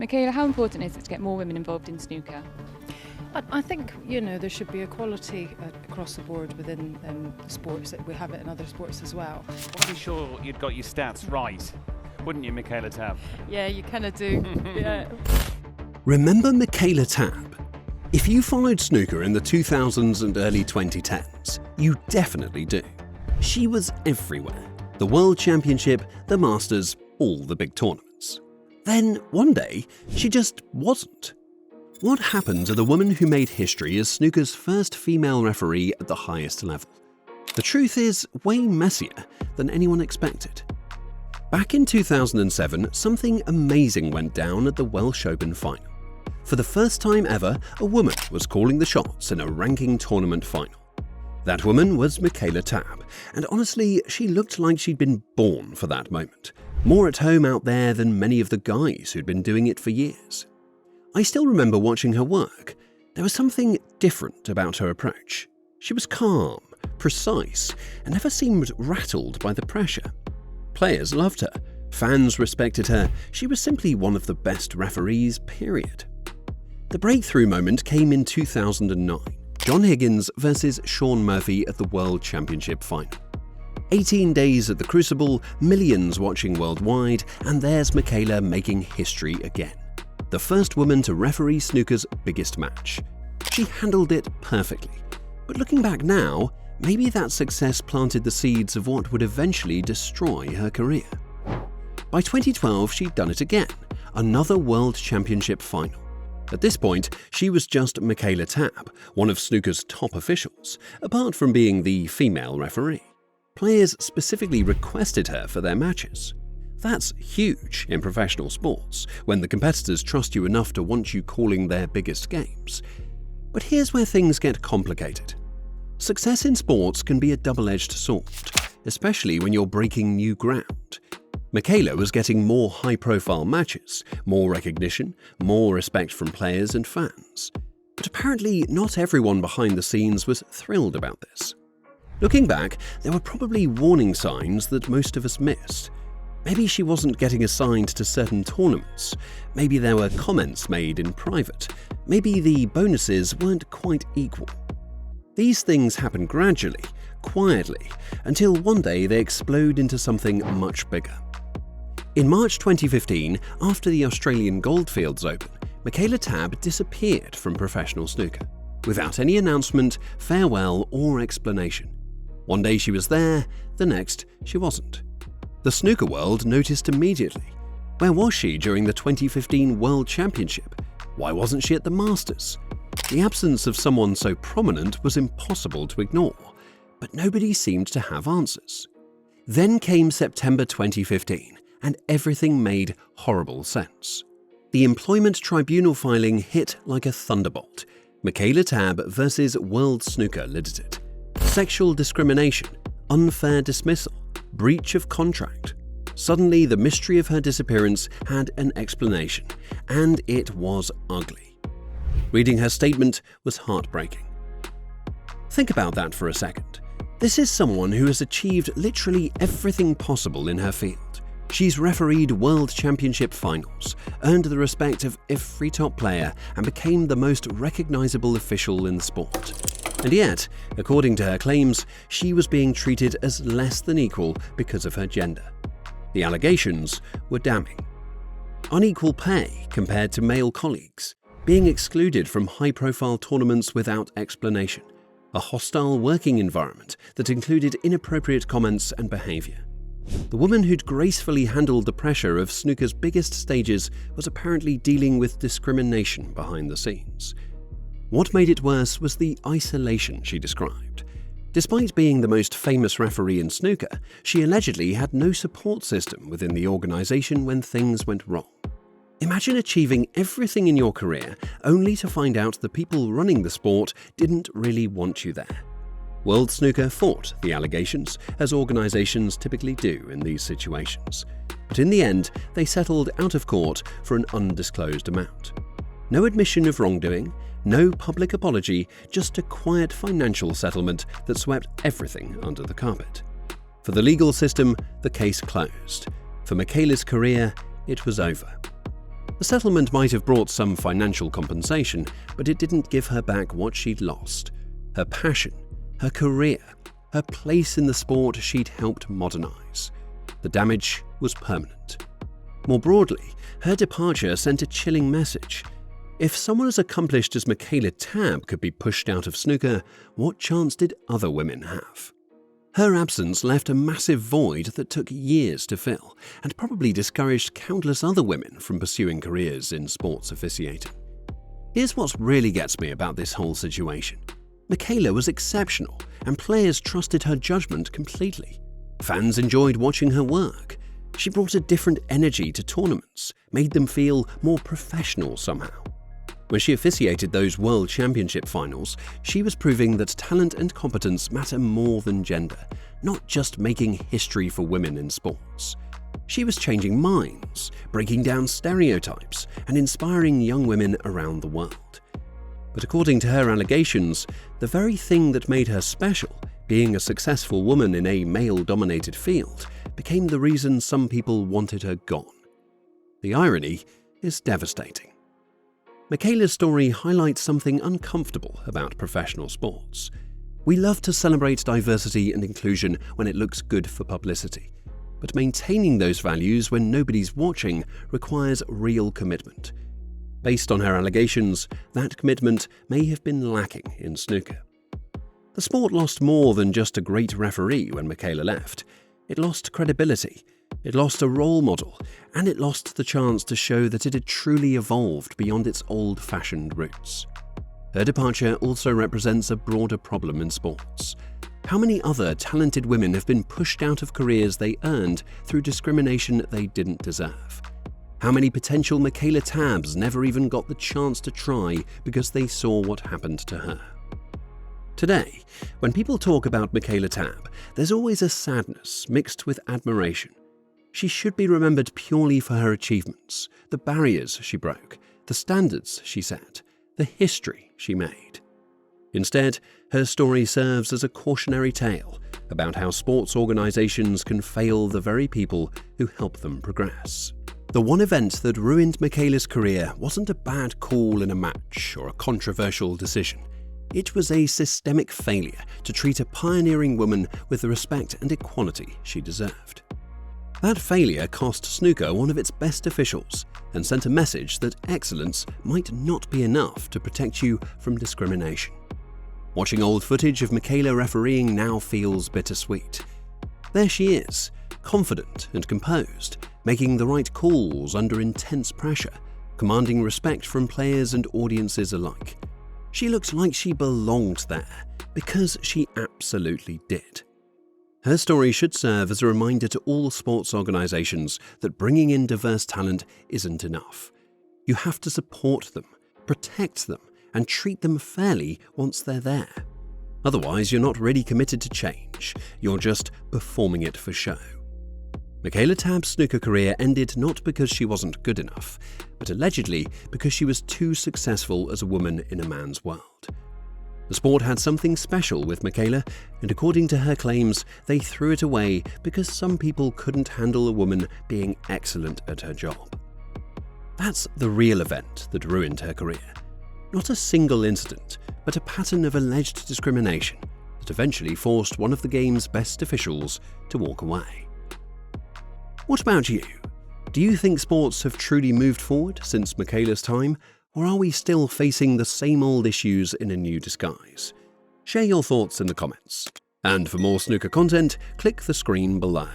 Michaela, how important is it to get more women involved in snooker? I think, there should be equality across the board within sports. That we have it in other sports as well. I want to be sure you'd got your stats right, wouldn't you, Michaela Tabb? Yeah, you kind of do. Yeah. Remember Michaela Tabb? If you followed snooker in the 2000s and early 2010s, you definitely do. She was everywhere. The World Championship, the Masters, all the big tournaments. Then, one day, she just wasn't. What happened to the woman who made history as snooker's first female referee at the highest level? The truth is way messier than anyone expected. Back in 2007, something amazing went down at the Welsh Open final. For the first time ever, a woman was calling the shots in a ranking tournament final. That woman was Michaela Tabb, and honestly, she looked like she'd been born for that moment. More at home out there than many of the guys who'd been doing it for years. I still remember watching her work. There was something different about her approach. She was calm, precise, and never seemed rattled by the pressure. Players loved her. Fans respected her. She was simply one of the best referees, period. The breakthrough moment came in 2009. John Higgins versus Shaun Murphy at the World Championship final. 18 days at the Crucible, millions watching worldwide, and there's Michaela making history again. The first woman to referee snooker's biggest match. She handled it perfectly. But looking back now, maybe that success planted the seeds of what would eventually destroy her career. By 2012, she'd done it again, another World Championship final. At this point, she was just Michaela Tabb, one of snooker's top officials, apart from being the female referee. Players specifically requested her for their matches. That's huge in professional sports, when the competitors trust you enough to want you calling their biggest games. But here's where things get complicated. Success in sports can be a double-edged sword, especially when you're breaking new ground. Michaela was getting more high-profile matches, more recognition, more respect from players and fans. But apparently not everyone behind the scenes was thrilled about this. Looking back, there were probably warning signs that most of us missed. Maybe she wasn't getting assigned to certain tournaments. Maybe there were comments made in private. Maybe the bonuses weren't quite equal. These things happen gradually, quietly, until one day they explode into something much bigger. In March 2015, after the Australian Goldfields Open, Michaela Tabb disappeared from professional snooker, without any announcement, farewell, or explanation. One day she was there, the next she wasn't. The snooker world noticed immediately. Where was she during the 2015 World Championship? Why wasn't she at the Masters? The absence of someone so prominent was impossible to ignore, but nobody seemed to have answers. Then came September 2015, and everything made horrible sense. The Employment Tribunal filing hit like a thunderbolt. Michaela Tabb versus World Snooker Limited. Sexual discrimination, unfair dismissal, breach of contract. Suddenly, the mystery of her disappearance had an explanation, and it was ugly. Reading her statement was heartbreaking. Think about that for a second. This is someone who has achieved literally everything possible in her field. She's refereed World Championship finals, earned the respect of every top player, and became the most recognizable official in the sport. And yet, according to her claims, she was being treated as less than equal because of her gender. The allegations were damning. Unequal pay compared to male colleagues, being excluded from high-profile tournaments without explanation, a hostile working environment that included inappropriate comments and behavior. The woman who'd gracefully handled the pressure of snooker's biggest stages was apparently dealing with discrimination behind the scenes. What made it worse was the isolation she described. Despite being the most famous referee in snooker, she allegedly had no support system within the organization when things went wrong. Imagine achieving everything in your career only to find out the people running the sport didn't really want you there. World Snooker fought the allegations, as organizations typically do in these situations. But in the end, they settled out of court for an undisclosed amount. No admission of wrongdoing, no public apology, just a quiet financial settlement that swept everything under the carpet. For the legal system, the case closed. For Michaela's career, it was over. The settlement might have brought some financial compensation, but it didn't give her back what she'd lost: her passion, her career, her place in the sport she'd helped modernise. The damage was permanent. More broadly, her departure sent a chilling message. If someone as accomplished as Michaela Tabb could be pushed out of snooker, what chance did other women have? Her absence left a massive void that took years to fill, and probably discouraged countless other women from pursuing careers in sports officiating. Here's what really gets me about this whole situation. Michaela was exceptional, and players trusted her judgment completely. Fans enjoyed watching her work. She brought a different energy to tournaments, made them feel more professional somehow. When she officiated those World Championship finals, she was proving that talent and competence matter more than gender, not just making history for women in sports. She was changing minds, breaking down stereotypes, and inspiring young women around the world. But according to her allegations, the very thing that made her special, being a successful woman in a male-dominated field, became the reason some people wanted her gone. The irony is devastating. Michaela's story highlights something uncomfortable about professional sports. We love to celebrate diversity and inclusion when it looks good for publicity, but maintaining those values when nobody's watching requires real commitment. Based on her allegations, that commitment may have been lacking in snooker. The sport lost more than just a great referee when Michaela left. It lost credibility, it lost a role model, and it lost the chance to show that it had truly evolved beyond its old-fashioned roots. Her departure also represents a broader problem in sports. How many other talented women have been pushed out of careers they earned through discrimination they didn't deserve? How many potential Michaela Tabbs never even got the chance to try because they saw what happened to her? Today, when people talk about Michaela Tabb, there's always a sadness mixed with admiration. She should be remembered purely for her achievements, the barriers she broke, the standards she set, the history she made. Instead, her story serves as a cautionary tale about how sports organisations can fail the very people who help them progress. The one event that ruined Michaela's career wasn't a bad call in a match or a controversial decision. It was a systemic failure to treat a pioneering woman with the respect and equality she deserved. That failure cost snooker one of its best officials and sent a message that excellence might not be enough to protect you from discrimination. Watching old footage of Michaela refereeing now feels bittersweet. There she is, confident and composed, making the right calls under intense pressure, commanding respect from players and audiences alike. She looks like she belonged there, because she absolutely did. Her story should serve as a reminder to all sports organisations that bringing in diverse talent isn't enough. You have to support them, protect them, and treat them fairly once they're there. Otherwise, you're not really committed to change, you're just performing it for show. Michaela Tabb's snooker career ended not because she wasn't good enough, but allegedly because she was too successful as a woman in a man's world. The sport had something special with Michaela, and according to her claims, they threw it away because some people couldn't handle a woman being excellent at her job. That's the real event that ruined her career. Not a single incident, but a pattern of alleged discrimination that eventually forced one of the game's best officials to walk away. What about you? Do you think sports have truly moved forward since Michaela's time, or are we still facing the same old issues in a new disguise? Share your thoughts in the comments. And for more snooker content, click the screen below.